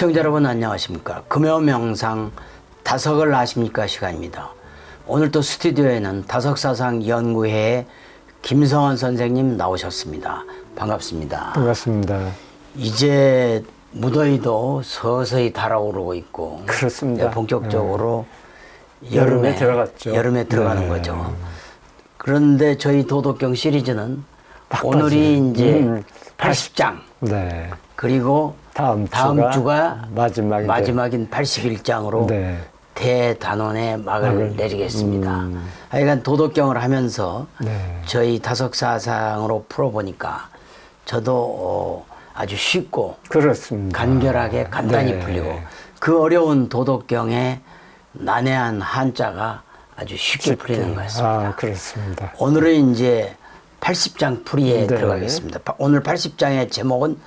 시청자 여러분 안녕하십니까. 금요명상 다석을 아십니까 시간입니다. 오늘 또 스튜디오에는 다석사상연구회의 김성원 선생님 나오셨습니다. 반갑습니다. 반갑습니다. 이제 무더위도 서서히 달아오르고 있고 그렇습니다. 본격적으로 여름에 들어갔죠. 여름에 들어가는 네. 거죠. 그런데 저희 도덕경 시리즈는 막바지. 오늘이 이제 80장 네. 그리고 다음 주가 마지막인 81장으로 네. 대단원의 막을 내리겠습니다. 하여간 도덕경을 하면서 네. 저희 다석사상으로 풀어보니까 저도 아주 쉽고 그렇습니다. 간결하게 간단히 네. 풀리고 그 어려운 도덕경의 난해한 한자가 아주 쉽게 풀리는 것 같습니다. 아, 그렇습니다. 오늘은 이제 80장 풀이에 네. 들어가겠습니다. 오늘 80장의 제목은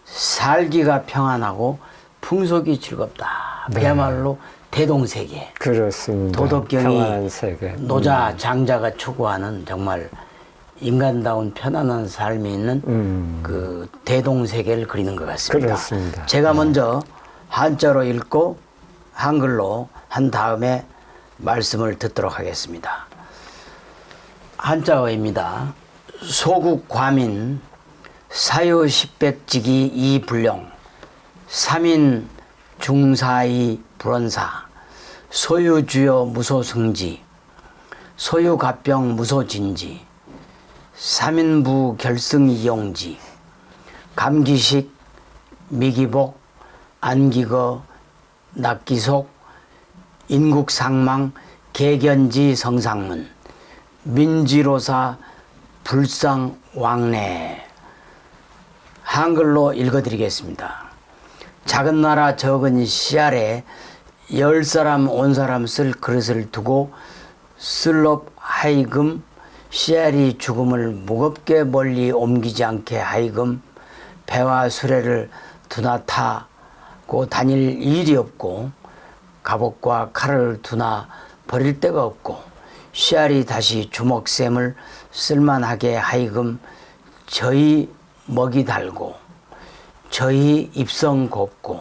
살기가 평안하고 풍속이 즐겁다. 네. 그야말로 대동세계. 그렇습니다. 도덕경이 평안한 세계. 노자 장자가 추구하는 정말 인간다운 편안한 삶이 있는 그 대동세계를 그리는 것 같습니다. 그렇습니다. 제가 먼저 한자로 읽고 한글로 한 다음에 말씀을 듣도록 하겠습니다. 한자어입니다. 소국 과민 사유십백지기 이불령 삼인 중사이 불원사 소유주여 무소승지 소유갑병 무소진지 삼인부 결승이용지 감기식 미기복 안기거 낙기속 인국상망 개견지 성상문 민지로사 불상왕래. 한글로 읽어드리겠습니다. 작은 나라 적은 씨알에 10사람 온 사람 쓸 그릇을 두고 쓸럽 하이금 씨알이 죽음을 무겁게 멀리 옮기지 않게 하이금 배와 수레를 두나 타고 다닐 일이 없고 갑옷과 칼을 두나 버릴 데가 없고 씨알이 다시 주먹샘을 쓸만하게 하이금 저희 먹이 달고 저희 입성 곱고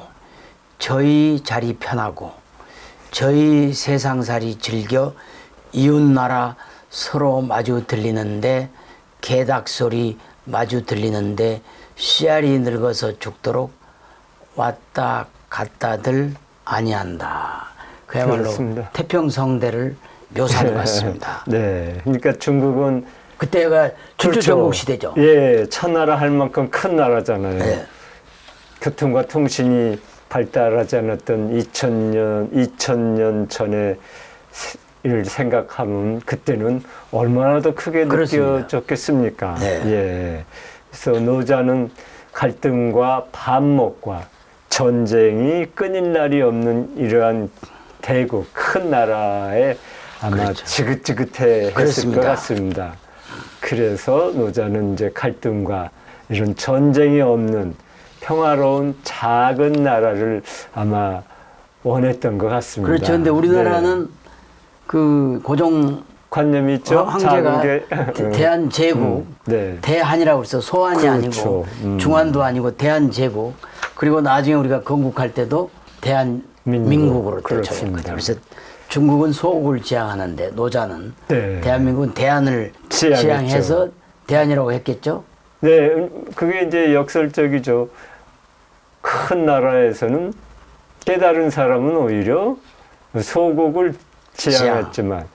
저희 자리 편하고 저희 세상살이 즐겨 이웃나라 서로 마주 들리는데 개닭소리 마주 들리는데 씨알이 늙어서 죽도록 왔다 갔다들 아니한다. 그야말로 그렇습니다. 태평성대를 묘사한 것 같습니다. 네. 그러니까 중국은 그때가 춘추전국 시대죠. 예, 천나라 할 만큼 큰 나라잖아요. 네. 교통과 통신이 발달하지 않았던 2000년 전에 일 생각하면 그때는 얼마나 더 크게 그렇습니다. 느껴졌겠습니까? 네. 예. 그래서 노자는 갈등과 반목과 전쟁이 끊일 날이 없는 이러한 대국, 큰 나라에 아마 그렇죠. 지긋지긋해 했을 그렇습니다. 것 같습니다. 그래서 노자는 이제 갈등과 이런 전쟁이 없는 평화로운 작은 나라를 아마 원했던 것 같습니다. 그렇죠. 근데 우리나라는 네. 그 고종 관념이 있죠. 황제가 작은 게 대한제국, 네. 대한이라고 해서 소한이 그렇죠. 아니고 중한도 아니고 대한제국, 그리고 나중에 우리가 건국할 때도 대한민국으로 또 그렇습니다. 정했거든요. 그래서 중국은 소국을 지향하는데 노자는 네. 대한민국은 대한을 지향했죠. 지향해서 대한이라고 했겠죠. 네, 그게 이제 역설적이죠. 큰 나라에서는 깨달은 사람은 오히려 소국을 지향했지만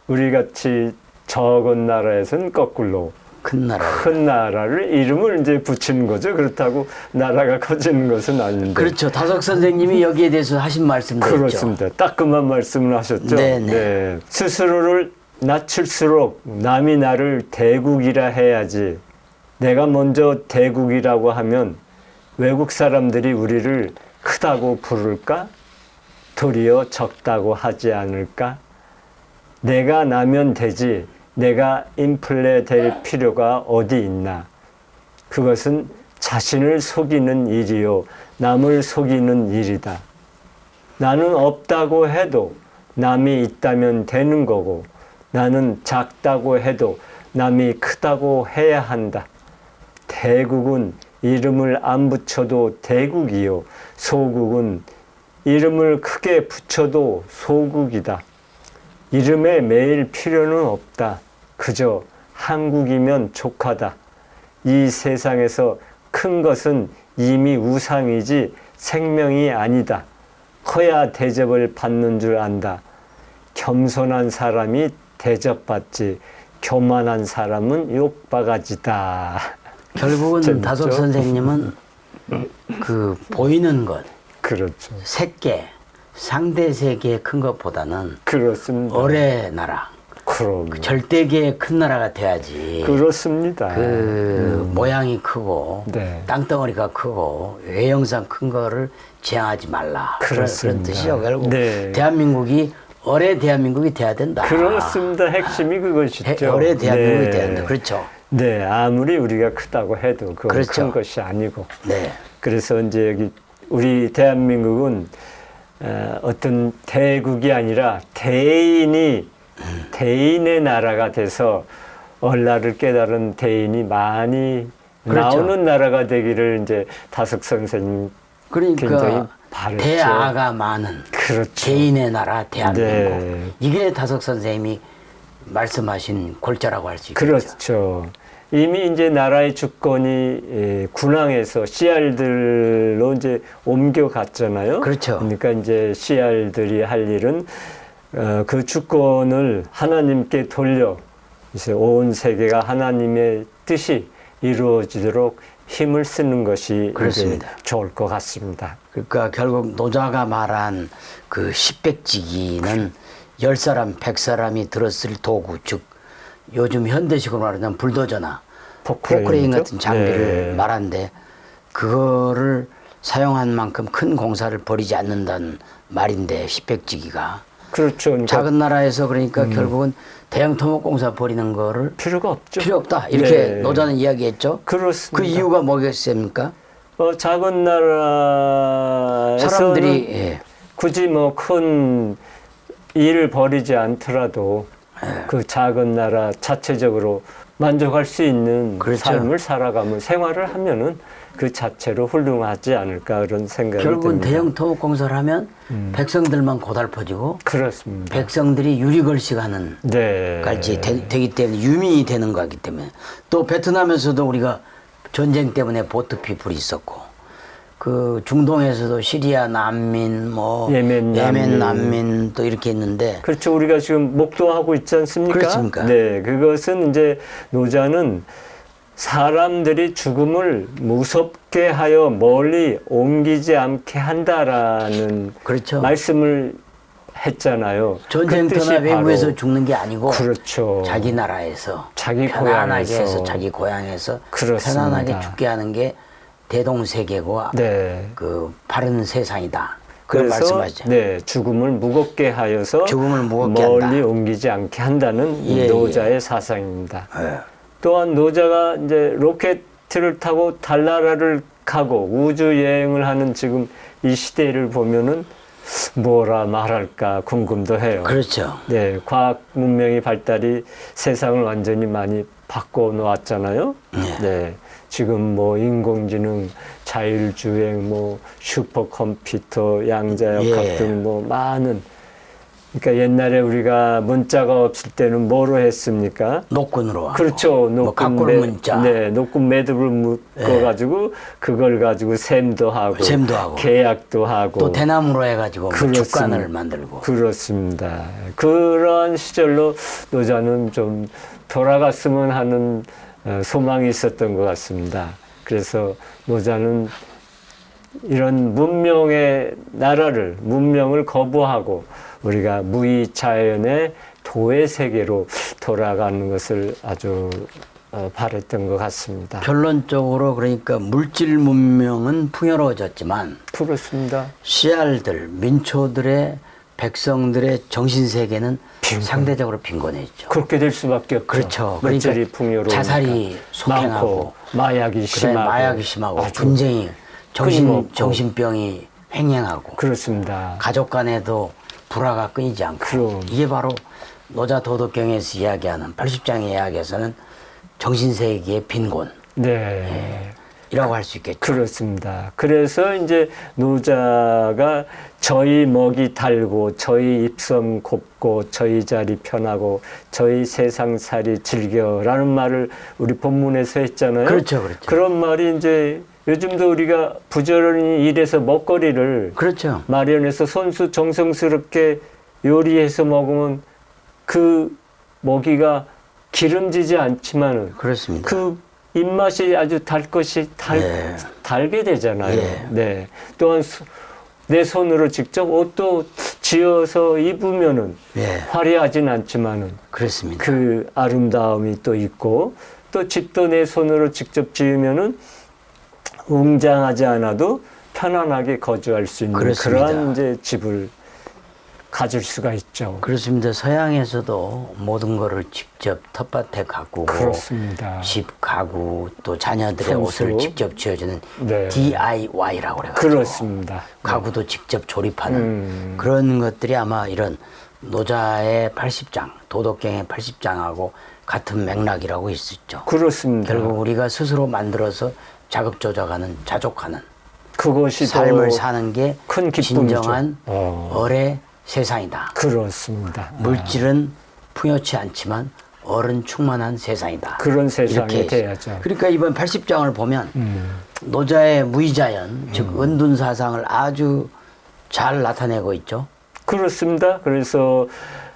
우리 같이 적은 나라에서는 거꾸로 큰 나라. 큰 나라를 이름을 이제 붙이는 거죠. 그렇다고 나라가 커지는 것은 아닌데. 그렇죠. 다석 선생님이 여기에 대해서 하신 말씀도 있죠. 그렇습니다. 따끔한 말씀을 하셨죠. 네네. 네. 스스로를 낮출수록 남이 나를 대국이라 해야지. 내가 먼저 대국이라고 하면 외국 사람들이 우리를 크다고 부를까? 도리어 적다고 하지 않을까? 내가 나면 되지. 내가 인플레 될 필요가 어디 있나? 그것은 자신을 속이는 일이요. 남을 속이는 일이다. 나는 없다고 해도 남이 있다면 되는 거고, 나는 작다고 해도 남이 크다고 해야 한다. 대국은 이름을 안 붙여도 대국이요. 소국은 이름을 크게 붙여도 소국이다. 이름에 매일 필요는 없다. 그저 한국이면 족하다. 이 세상에서 큰 것은 이미 우상이지 생명이 아니다. 커야 대접을 받는 줄 안다. 겸손한 사람이 대접받지 교만한 사람은 욕바가지다. 결국은 재밌죠? 다섯 선생님은 그 보이는 것, 그렇죠. 세계, 상대 세계의 큰 것보다는 그렇습니다. 어뢰 나라, 그럼 절대계의 큰 나라가 돼야지. 그렇습니다. 그 모양이 크고 네. 땅덩어리가 크고 외형상 큰 거를 지향하지 말라. 그런 그렇습니다. 뜻이죠. 결국 네. 대한민국이 어뢰 대한민국이 돼야 된다. 그렇습니다. 핵심이 그것이죠. 어뢰 대한민국이 네. 돼야 된다. 그렇죠. 네, 아무리 우리가 크다고 해도 그건 그렇죠. 큰 것이 아니고. 네. 그래서 이제 여기 우리 대한민국은 어떤 대국이 아니라 대인의 나라가 돼서 얼라를 깨달은 대인이 많이 그렇죠. 나오는 나라가 되기를 이제 다석 선생님 굉장히 그러니까 바랬죠. 대아가 많은 그렇죠. 개인의 나라 대한민국. 네. 이게 다석 선생님이 말씀하신 골자라고 할 수 있겠죠. 그렇죠. 이미 이제 나라의 주권이 군왕에서 씨알들로 이제 옮겨갔잖아요. 그렇죠. 그러니까 이제 씨알들이 할 일은 그 주권을 하나님께 돌려 이제 온 세계가 하나님의 뜻이 이루어지도록 힘을 쓰는 것이 그렇습니다. 이제 좋을 것 같습니다. 그러니까 결국 노자가 말한 그 십백지기는 10사람, 100사람이 들었을 도구, 즉 요즘 현대식으로 말하자면 불도저나 포크레인 같은 장비를 네. 말하는데 그거를 사용한 만큼 큰 공사를 벌이지 않는다는 말인데 십백지기가 그렇죠. 그러니까 작은 나라에서 그러니까 결국은 대형 토목공사 벌이는 거를 필요가 없죠. 필요 없다 이렇게 네. 노자는 이야기했죠. 그렇습니다. 그 이유가 뭐겠습니까? 작은 나라에서는 사람들이 예. 굳이 뭐 큰 일을 벌이지 않더라도 그 작은 나라 자체적으로 만족할 수 있는 그렇죠. 삶을 살아가면 생활을 하면은 그 자체로 훌륭하지 않을까 그런 생각이 결국은 듭니다. 대형 토목공사를 하면 백성들만 고달퍼지고 그렇습니다. 백성들이 유리걸식하는 네. 까지 되기 때문에 유민이 되는 거기 때문에 또 베트남에서도 우리가 전쟁 때문에 보트피플이 있었고 그 중동에서도 시리아 난민 뭐 예멘 난민 또 이렇게 있는데 그렇죠. 우리가 지금 목도하고 있지 않습니까? 그렇습니까? 네. 그것은 이제 노자는 사람들이 죽음을 무섭게 하여 멀리 옮기지 않게 한다라는 그렇죠. 말씀을 했잖아요. 전쟁터나 그 뜻이 외부에서 바로 죽는 게 아니고 그렇죠. 자기 나라에서 자기 편안하게 고향에서. 해서 자기 고향에서 그렇습니다. 편안하게 죽게 하는 게 대동세계고 네. 그 바른 세상이다. 그런 그래서 말씀하시죠. 네, 죽음을 무겁게 하여서 죽음을 무겁게 멀리 한다. 옮기지 않게 한다는 예, 노자의 사상입니다. 예. 또한 노자가 이제 로켓을 타고 달나라를 가고 우주 여행을 하는 지금 이 시대를 보면은 뭐라 말할까 궁금도 해요. 그렇죠. 네, 과학 문명의 발달이 세상을 완전히 많이 바꿔 놓았잖아요. 네, 지금 뭐 인공지능, 자율주행, 뭐 슈퍼컴퓨터, 양자역학 예. 등 뭐 많은. 그러니까 옛날에 우리가 문자가 없을 때는 뭐로 했습니까? 노끈으로 하고. 그렇죠. 뭐 가꿀 문자. 네, 노끈 매듭을 묶어가지고 그걸 가지고 셈도 하고, 계약도 하고. 또 대나무로 해가지고 뭐 그렇습니다. 축간을 만들고. 그렇습니다. 그런 시절로 노자는 좀 돌아갔으면 하는 소망이 있었던 것 같습니다. 그래서 노자는 이런 문명의 나라를, 문명을 거부하고 우리가 무의자연의 도의 세계로 돌아가는 것을 아주 바랬던 것 같습니다. 결론적으로 그러니까 물질 문명은 풍요로워졌지만 그렇습니다. 씨알들, 민초들의 백성들의 정신세계는 상대적으로 빈곤해졌죠. 그렇게 될 수밖에 없죠. 그렇죠. 물질이 그러니까 풍요로우니까. 자살이 속행하고 많고 마약이 그다음에 심하고 마약이 심하고 아주 분쟁이 끊임없고. 정신병이 횡행하고 그렇습니다. 가족 간에도 불화가 끊이지 않고 그럼. 이게 바로 노자 도덕경에서 이야기하는 80장의 이야기에서는 정신세계의 빈곤. 네. 이라고 할 수 있겠죠. 그렇습니다. 그래서 이제 노자가 저희 먹이 달고 저희 입섬 곱고 저희 자리 편하고 저희 세상살이 즐겨라는 말을 우리 본문에서 했잖아요. 그렇죠, 그렇죠. 그런 말이 이제 요즘도 우리가 부지런히 일해서 먹거리를 그렇죠. 마련해서 손수 정성스럽게 요리해서 먹으면 그 먹이가 기름지지 않지만은 그렇습니다. 그 입맛이 아주 달 것이 예. 달게 되잖아요. 예. 네. 또한 내 손으로 직접 옷도 지어서 입으면은 예. 화려하진 않지만은 그렇습니다. 그 아름다움이 또 있고 또 집도 내 손으로 직접 지으면은 웅장하지 않아도 편안하게 거주할 수 있는 그렇습니다. 그러한 이제 집을 가질 수가 있죠. 그렇습니다. 서양에서도 모든 거를 직접 텃밭에 가꾸고 그렇습니다. 집 가구 또 자녀들의 손수. 옷을 직접 지어주는 네. DIY라고 그래가지고 그렇습니다. 가구도 직접 조립하는 그런 것들이 아마 이런 노자의 80장, 도덕경의 80장하고 같은 맥락이라고 있었죠. 그렇습니다. 결국 우리가 스스로 만들어서 자급조작하는 자족하는 그것이 삶을 더 사는 게 큰 기쁨이죠. 진정한 얼의 세상이다. 그렇습니다. 물질은 풍요치 않지만 얼은 충만한 세상이다. 그런 세상이 이렇게 돼야죠. 그러니까 이번 80장을 보면 노자의 무의자연, 즉 은둔사상을 아주 잘 나타내고 있죠. 그렇습니다. 그래서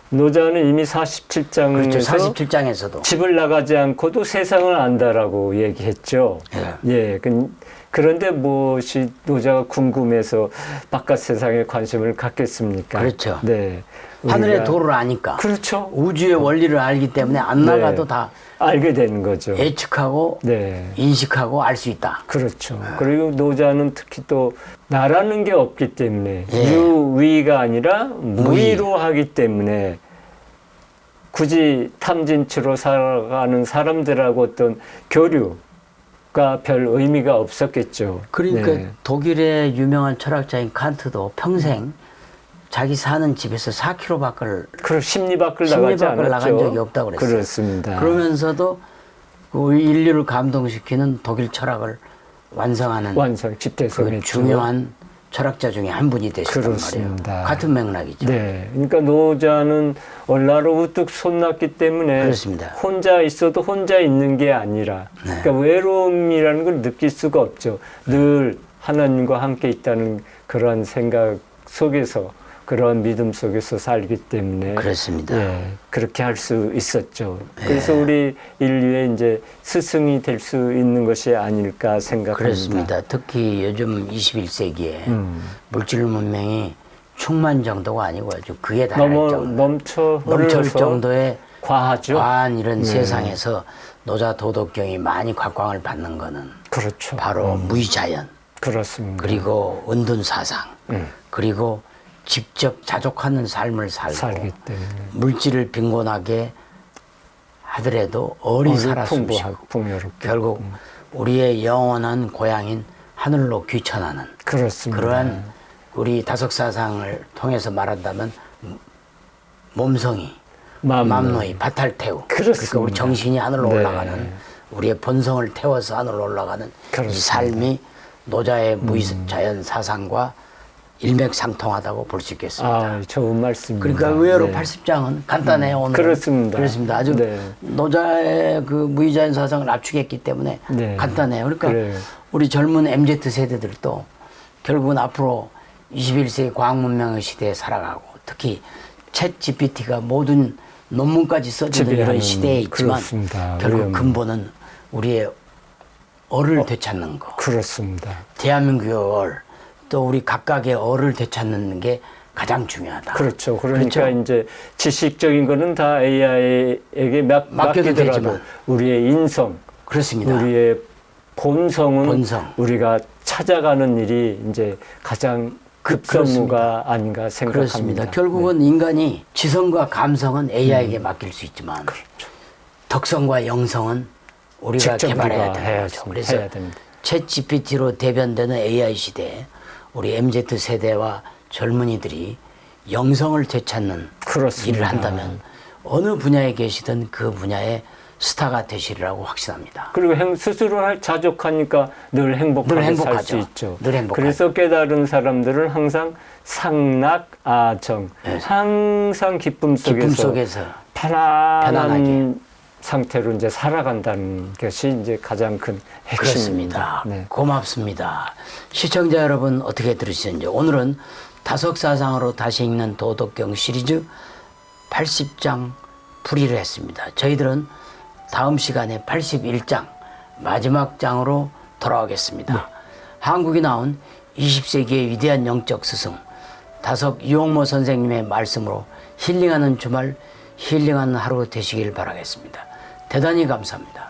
노자는 이미 47장에서 그렇죠. 47장에서도 집을 나가지 않고도 세상을 안다라고 얘기했죠. 예. 그런데 무엇이 노자가 궁금해서 바깥 세상에 관심을 갖겠습니까? 그렇죠. 네. 하늘의 우리가- 도를 아니까 그렇죠. 우주의 원리를 알기 때문에 안 나가도 네. 다 알게 되는 거죠. 예측하고 네. 인식하고 알 수 있다. 그렇죠. 그리고 노자는 특히 또 나라는 게 없기 때문에 예. 유위가 아니라 무위로 하기 때문에 굳이 탐진치로 살아가는 사람들하고 어떤 교류가 별 의미가 없었겠죠. 그러니까 네. 독일의 유명한 철학자인 칸트도 평생 자기 사는 집에서 4km 밖을 그 심리 밖을 심리 나가지 밖을 않았죠. 나간 적이 없다고 그랬어요. 그렇습니다. 그러면서도 그 인류를 감동시키는 독일 철학을 완성하는 완성 그 집대성했죠. 중요한 철학자 중에 한 분이 되셨단 그렇습니다. 말이에요. 같은 맥락이죠. 네, 그러니까 노자는 얼라로 우뚝 솟났기 때문에 그렇습니다. 혼자 있어도 혼자 있는 게 아니라 네. 그러니까 외로움이라는 걸 느낄 수가 없죠. 늘 하나님과 함께 있다는 그런 생각 속에서 그런 믿음 속에서 살기 때문에 그렇습니다. 예, 그렇게 할 수 있었죠. 그래서 우리 인류의 이제 스승이 될 수 있는 것이 아닐까 생각합니다. 그렇습니다. 특히 요즘 21세기에 물질 문명이 충만 정도가 아니고 아주 그에 달할 정도, 넘쳐 넘칠 흘러서 정도의 과하죠. 과한 이런 세상에서 노자 도덕경이 많이 각광을 받는 거는 그렇죠. 바로 무의자연, 그렇습니다. 그리고 은둔사상, 그리고 직접 자족하는 삶을 살고 살기 때문에 물질을 빈곤하게 하더라도 얼이 살아 숨쉬고 풍요롭게 결국 우리의 영원한 고향인 하늘로 귀천하는 그렇습니다. 그러한 우리 다석사상을 통해서 말한다면 몸성이, 맘노이, 바탈태우 그렇습니다. 그러니까 우리 정신이 하늘로 네. 올라가는 우리의 본성을 태워서 하늘로 올라가는 이 그렇습니다. 삶이 노자의 무의자연 사상과 일맥상통하다고 볼 수 있겠습니다. 아, 좋은 말씀입니다. 그러니까 의외로 네. 80장은 간단해요. 오늘 그렇습니다. 아주 네. 노자의 그 무의자연 사상을 압축했기 때문에 네. 간단해요. 그러니까 그래요. 우리 젊은 MZ 세대들도 결국은 앞으로 21세기 과학문명의 시대에 살아가고 특히 챗 GPT가 모든 논문까지 써주는 이런 지배하는, 시대에 있지만 그렇습니다. 결국 위험. 근본은 우리의 얼을 되찾는 거. 그렇습니다. 대한민국의 얼, 또 우리 각각의 얼을 되찾는 게 가장 중요하다. 그렇죠. 그러니까 그렇죠? 이제 지식적인 거는 다 AI에게 맡겨도 맡기더라도 되지만. 우리의 인성, 그렇습니다. 우리의 본성은 본성. 우리가 찾아가는 일이 이제 가장 급선무가 아닌가 생각합니다. 그렇습니다. 결국은 인간이 지성과 감성은 AI에게 맡길 수 있지만 덕성과 영성은 우리가 직접 개발해야 우리가 되는 거죠. 그래서 해야 됩니다. 챗 GPT로 대변되는 AI 시대에 우리 MZ 세대와 젊은이들이 영성을 되찾는 그렇습니다. 일을 한다면 어느 분야에 계시든 그 분야에 스타가 되시리라고 확신합니다. 그리고 스스로 자족하니까 늘 행복하게 살 수 행복하죠. 있죠. 늘 행복하죠. 그래서 깨달은 사람들은 항상 상락아정, 네. 항상 기쁨 기쁨 속에서 속에서 편안한 편안하게. 상태로 이제 살아간다는 것이 이제 가장 큰 핵심입니다. 그렇습니다. 네. 고맙습니다. 시청자 여러분 어떻게 들으셨는지 오늘은 다석사상으로 다시 읽는 도덕경 시리즈 80장 풀이를 했습니다. 저희들은 다음 시간에 81장 마지막 장으로 돌아오겠습니다. 한국이 나온 20세기의 위대한 영적 스승 다석 이용모 선생님의 말씀으로 힐링하는 주말, 힐링하는 하루 되시길 바라겠습니다. 대단히 감사합니다.